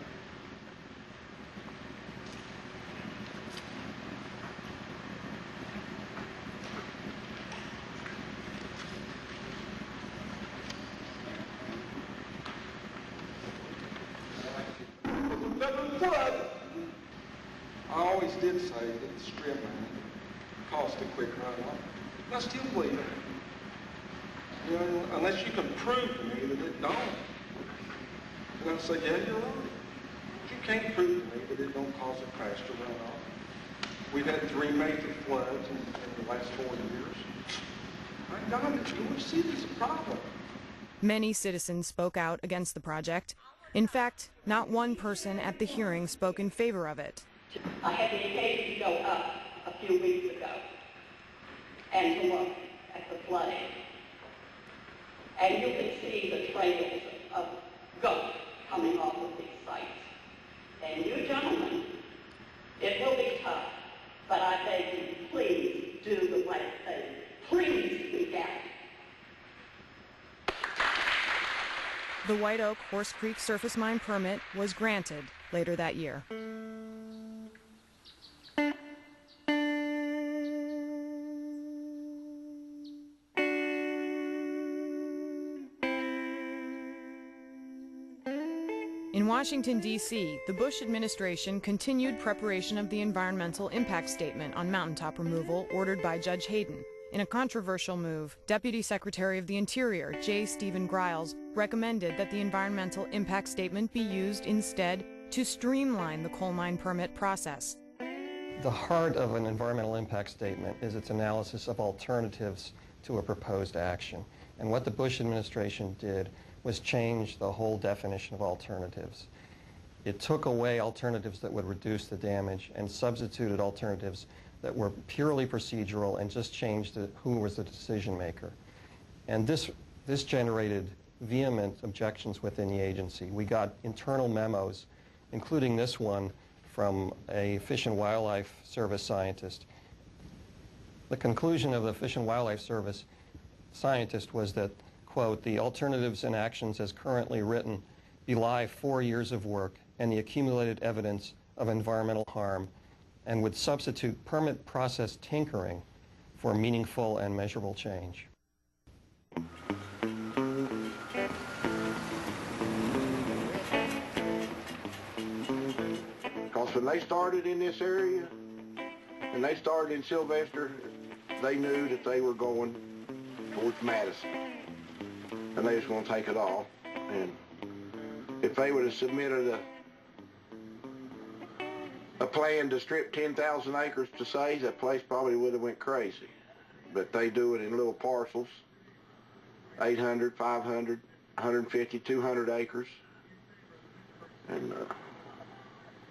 I always did say that the strip mine caused a quick runoff. And I still believe that. You know, unless you can prove to me that it don't. And I say, yeah, you're right. You can't prove to me that it don't cause a faster runoff. We've had 3 major floods in the last 4 years. My God, it's going to see this a problem. Many citizens spoke out against the project. In fact, not one person at the hearing spoke in favor of it. I had the occasion to go up a few weeks ago and to look at the flooding. And you can see the trails of goat coming off of these sites. And you gentlemen, it will be tough, but I beg you, please do the right thing. Please speak out. The White Oak Horse Creek surface mine permit was granted later that year. In Washington, D.C., the Bush administration continued preparation of the environmental impact statement on mountaintop removal ordered by Judge Hayden. In a controversial move, Deputy Secretary of the Interior J. Stephen Griles recommended that the environmental impact statement be used instead to streamline the coal mine permit process. The heart of an environmental impact statement is its analysis of alternatives to a proposed action. And what the Bush administration did was change the whole definition of alternatives. It took away alternatives that would reduce the damage and substituted alternatives that were purely procedural and just changed who was the decision maker. And this generated vehement objections within the agency. We got internal memos, including this one from a Fish and Wildlife Service scientist. The conclusion of the Fish and Wildlife Service scientist was that, quote, the alternatives and actions as currently written belie 4 years of work and the accumulated evidence of environmental harm and would substitute permit process tinkering for meaningful and measurable change. Because when they started in this area, and they started in Sylvester, they knew that they were going towards Madison. And they was going to take it all. And if they would have submitted a plan to strip 10,000 acres to sage, that place probably would have went crazy. But they do it in little parcels, 800, 500, 150, 200 acres. And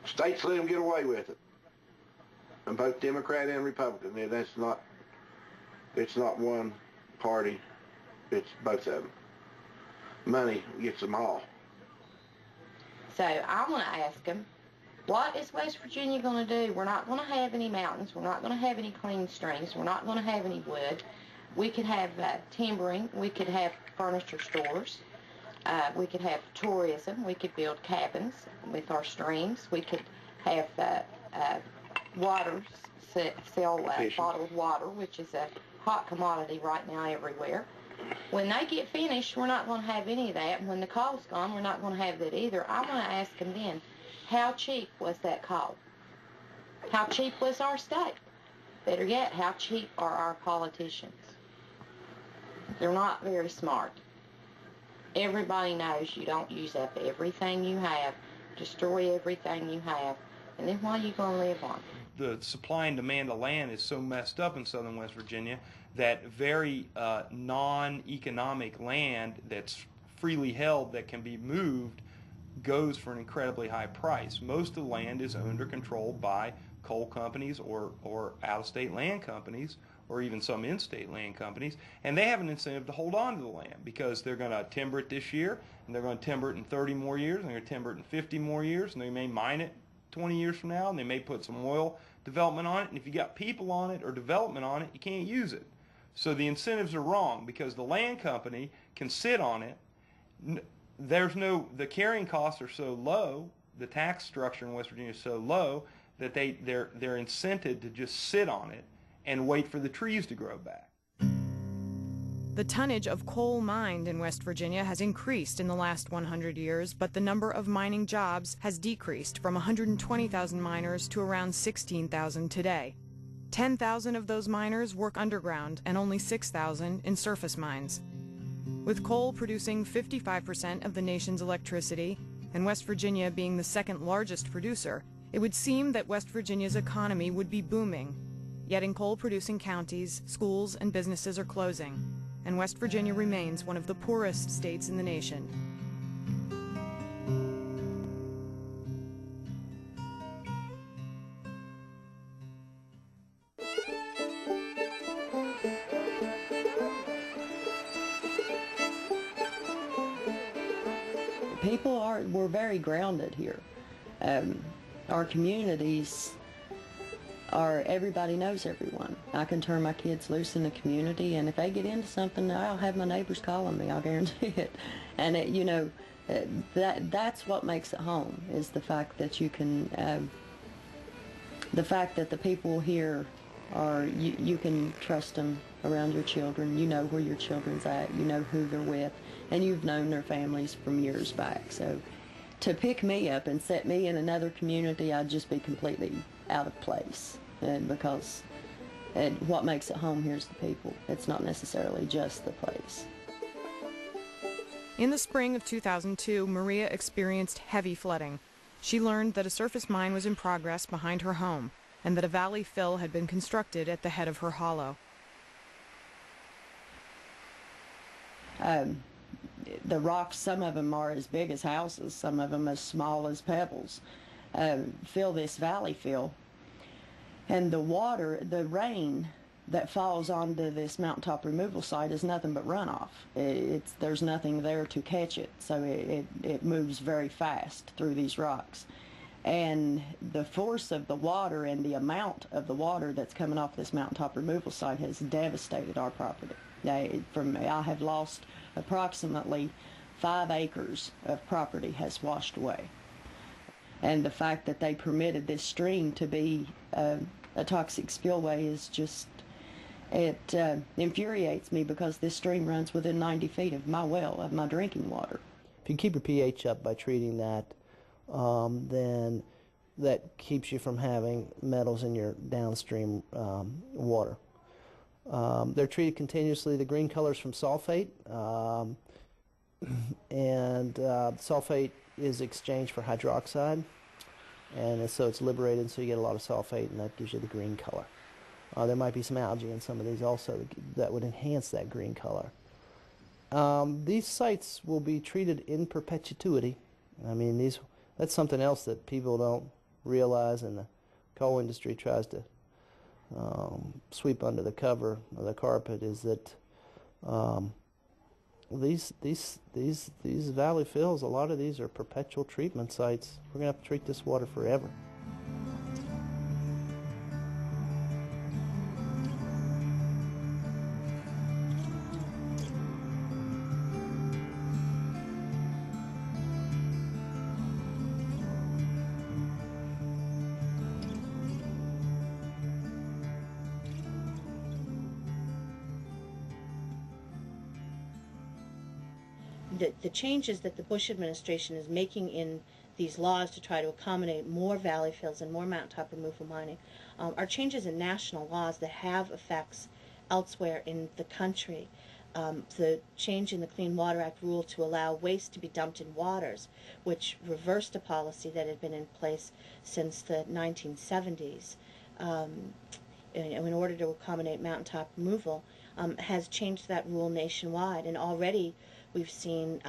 states let them get away with it. And both Democrat and Republican. And it's not one party, it's both of them. Money gets them all. So I want to ask them, what is West Virginia going to do? We're not going to have any mountains. We're not going to have any clean streams. We're not going to have any wood. We could have timbering. We could have furniture stores. We could have tourism. We could build cabins with our streams. We could have water, sell bottled water, which is a hot commodity right now everywhere. When they get finished, we're not going to have any of that. And when the coal's gone, we're not going to have that either. I want to ask them then, how cheap was that coal? How cheap was our state? Better yet, how cheap are our politicians? They're not very smart. Everybody knows you don't use up everything you have, destroy everything you have, and then what are you going to live on? The supply and demand of land is so messed up in southern West Virginia that very non-economic land that's freely held that can be moved goes for an incredibly high price. Most of the land is owned or controlled by coal companies or out-of-state land companies or even some in-state land companies, and they have an incentive to hold on to the land because they're going to timber it this year, and they're going to timber it in 30 more years, and they're going to timber it in 50 more years, and they may mine it 20 years from now, and they may put some oil development on it, and if you got people on it or development on it, you can't use it. So the incentives are wrong because the land company can sit on it. The carrying costs are so low, the tax structure in West Virginia is so low that they're incented to just sit on it and wait for the trees to grow back. The tonnage of coal mined in West Virginia has increased in the last 100 years, but the number of mining jobs has decreased from 120,000 miners to around 16,000 today. 10,000 of those miners work underground and only 6,000 in surface mines. With coal producing 55% of the nation's electricity, and West Virginia being the second largest producer, it would seem that West Virginia's economy would be booming. Yet in coal-producing counties, schools and businesses are closing, and West Virginia remains one of the poorest states in the nation. We're very grounded here. Our communities or everybody knows everyone. I can turn my kids loose in the community, and if they get into something, I'll have my neighbors calling me, I'll guarantee it. And you know, that's what makes it home, is the fact that you can, the fact that the people here are, you can trust them around your children. You know where your children's at, you know who they're with, and you've known their families from years back. So to pick me up and set me in another community, I'd just be completely out of place, because what makes it home here is the people. It's not necessarily just the place. In the spring of 2002, Maria experienced heavy flooding. She learned that a surface mine was in progress behind her home, and that a valley fill had been constructed at the head of her hollow. The rocks, some of them are as big as houses, some of them as small as pebbles, fill this valley fill. And the water, the rain that falls onto this mountaintop removal site is nothing but runoff. There's nothing there to catch it, so it moves very fast through these rocks. And the force of the water and the amount of the water that's coming off this mountaintop removal site has devastated our property. I have lost approximately 5 acres of property has washed away. And the fact that they permitted this stream to be a toxic spillway is just, it infuriates me, because this stream runs within 90 feet of my well, of my drinking water. If you keep your pH up by treating that, then that keeps you from having metals in your downstream water. They're treated continuously. The green color is from sulfate, and sulfate is exchanged for hydroxide, and so it's liberated, so you get a lot of sulfate, and that gives you the green color. There might be some algae in some of these also that would enhance that green color. These sites will be treated in perpetuity. I mean, that's something else that people don't realize, and the coal industry tries to sweep under the cover or the carpet, is that these valley fills, a lot of these are perpetual treatment sites. We're going to have to treat this water forever. The changes that the Bush administration is making in these laws to try to accommodate more valley fills and more mountaintop removal mining are changes in national laws that have effects elsewhere in the country. The change in the Clean Water Act rule to allow waste to be dumped in waters, which reversed a policy that had been in place since the 1970s in order to accommodate mountaintop removal, has changed that rule nationwide. And already we've seen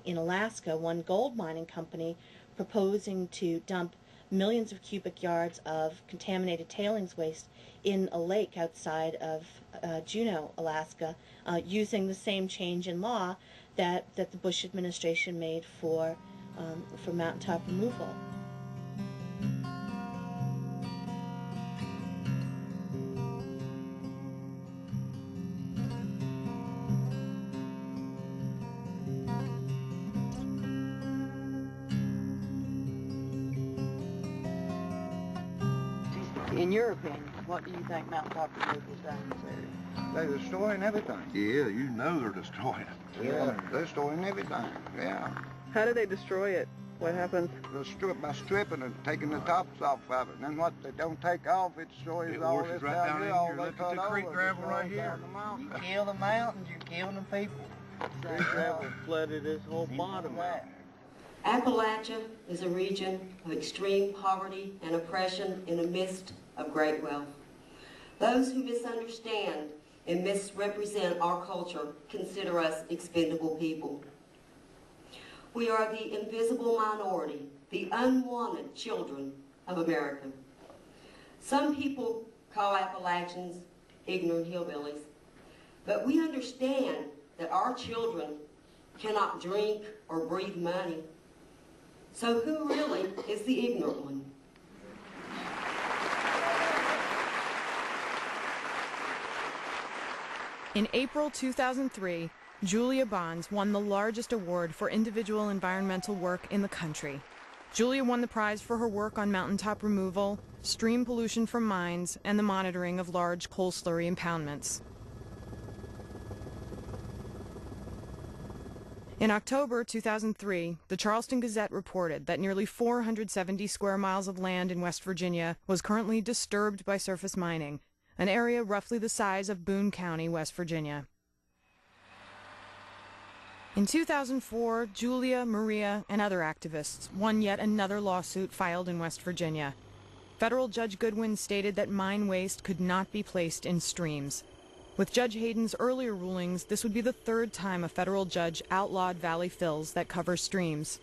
in Alaska one gold mining company proposing to dump millions of cubic yards of contaminated tailings waste in a lake outside of Juneau, Alaska, using the same change in law that the Bush administration made for mountaintop removal. In your opinion, what do you think mountaintop removal's done in this area? They're destroying everything. Yeah, you know they're destroying it. Yeah, they're destroying everything. Yeah. How do they destroy it? What happens? By stripping and taking the tops off of it. And then what they don't take off, it destroys all this right down here. All Look at the creek gravel right here. You kill the mountains, you kill the people. Creek gravel flooded this whole bottom out. Appalachia is a region of extreme poverty and oppression in the midst of great wealth. Those who misunderstand and misrepresent our culture consider us expendable people. We are the invisible minority, the unwanted children of America. Some people call Appalachians ignorant hillbillies, but we understand that our children cannot drink or breathe money. So who really is the ignorant one? In April 2003, Julia Bonds won the largest award for individual environmental work in the country. Julia won the prize for her work on mountaintop removal, stream pollution from mines, and the monitoring of large coal slurry impoundments. In October 2003, the Charleston Gazette reported that nearly 470 square miles of land in West Virginia was currently disturbed by surface mining, an area roughly the size of Boone County, West Virginia. In 2004, Julia, Maria, and other activists won yet another lawsuit filed in West Virginia. Federal Judge Goodwin stated that mine waste could not be placed in streams. With Judge Hayden's earlier rulings, this would be the third time a federal judge outlawed valley fills that cover streams.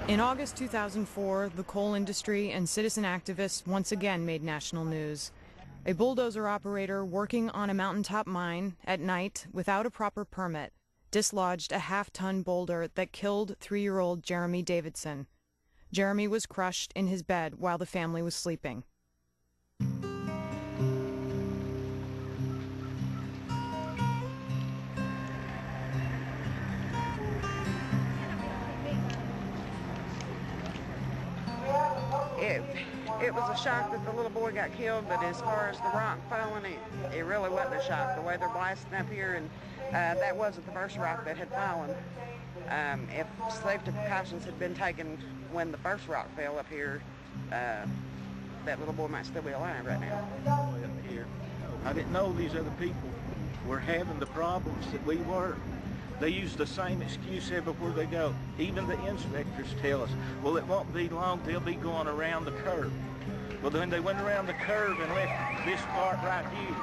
In August 2004, the coal industry and citizen activists once again made national news. A bulldozer operator working on a mountaintop mine at night without a proper permit dislodged a half-ton boulder that killed 3-year-old Jeremy Davidson. Jeremy was crushed in his bed while the family was sleeping. It was a shock that the little boy got killed, but as far as the rock falling, it really wasn't a shock. The way they're blasting up here, and that wasn't the first rock that had fallen. If safety precautions had been taken when the first rock fell up here, that little boy might still be alive right now. Here, I didn't know these other people were having the problems that we were. They use the same excuse everywhere they go. Even the inspectors tell us, well, it won't be long, they'll be going around the curve. Well, then they went around the curve and left this part right here.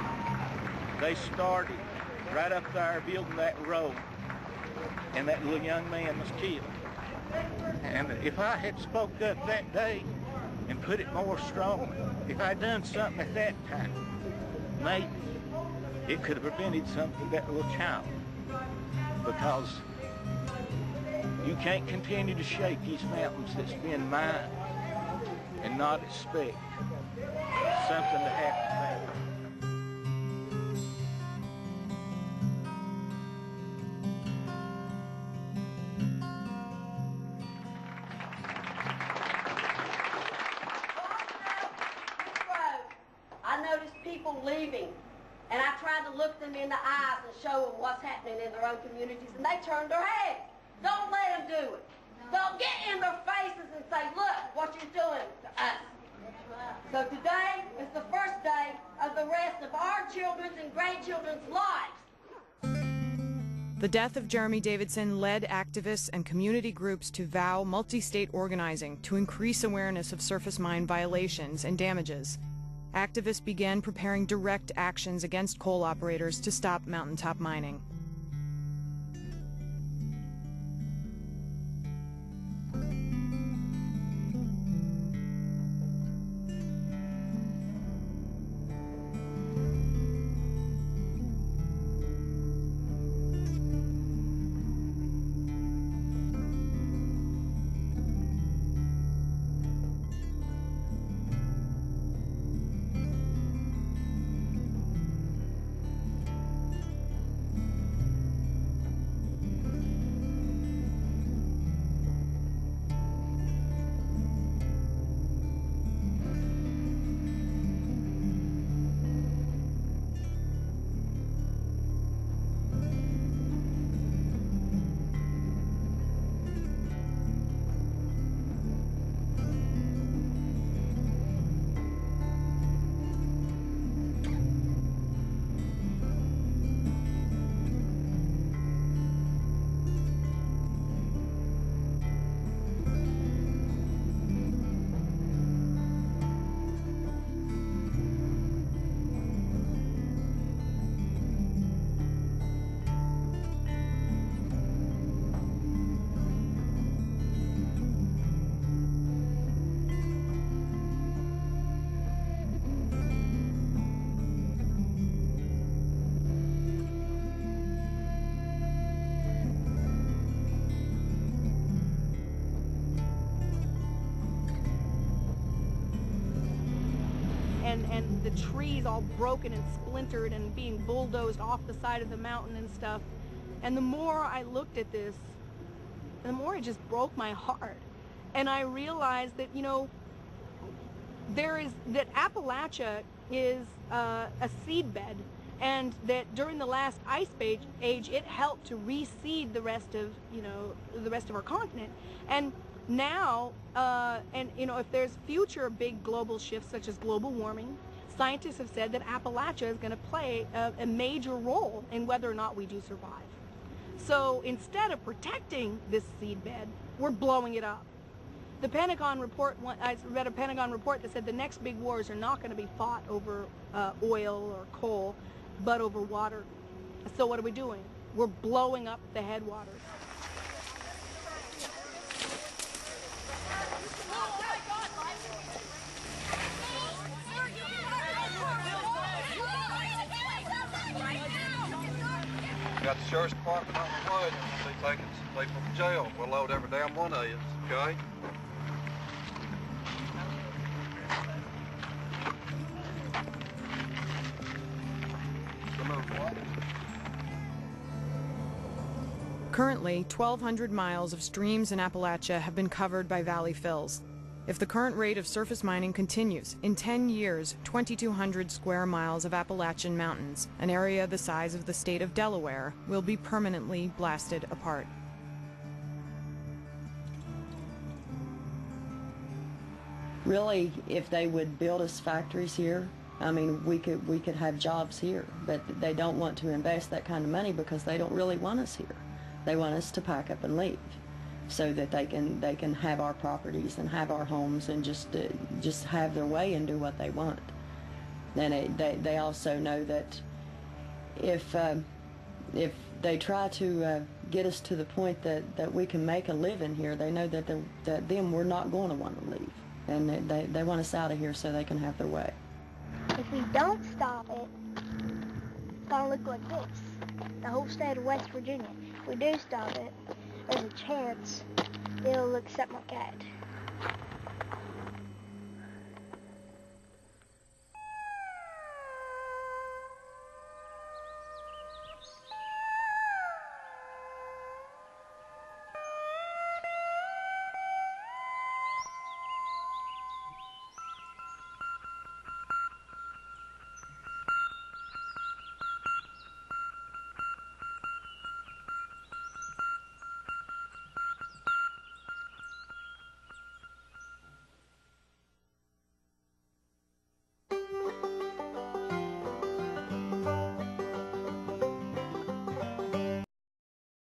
They started right up there building that road, and that little young man was killed. And if I had spoke up that day and put it more strong, if I'd done something at that time, maybe it could have prevented something to that little child. Because you can't continue to shake these mountains that's been mined and not expect something to happen back. I noticed people leaving, and I tried to look them in the eyes and show them what's happening in their own communities, and they turned their heads. Don't let them do it. Don't get in their faces and say, look what you're doing to us. So today is the first day of the rest of our children's and grandchildren's lives. The death of Jeremy Davidson led activists and community groups to vow multi-state organizing to increase awareness of surface mine violations and damages. Activists began preparing direct actions against coal operators to stop mountaintop mining. trees all broken and splintered and being bulldozed off the side of the mountain and stuff. And the more I looked at this, the more it just broke my heart. And I realized that, you know, that Appalachia is a seed bed, and that during the last ice age it helped to reseed the rest of, you know, the rest of our continent. And now, and you know, if there's future big global shifts such as global warming, scientists have said that Appalachia is going to play a major role in whether or not we do survive. So instead of protecting this seed bed, we're blowing it up. The Pentagon report, I read a Pentagon report that said the next big wars are not going to be fought over oil or coal, but over water. So what are we doing? We're blowing up the headwaters. Got the sheriff's department on the way, and they're taking some people to jail. We'll load every damn one of you, okay? Currently, 1,200 miles of streams in Appalachia have been covered by valley fills. If the current rate of surface mining continues, in 10 years, 2,200 square miles of Appalachian mountains, an area the size of the state of Delaware, will be permanently blasted apart. Really, if they would build us factories here, I mean, we could have jobs here, but they don't want to invest that kind of money because they don't really want us here. They want us to pack up and leave, so that they can have our properties and have our homes and just have their way and do what they want. And they also know that if they try to get us to the point that we can make a living here, they know that then we're not going to want to leave, and they want us out of here so they can have their way. If we don't stop it, it's going to look like this, the whole state of West Virginia. If we do stop it, there's a chance it'll look something like that.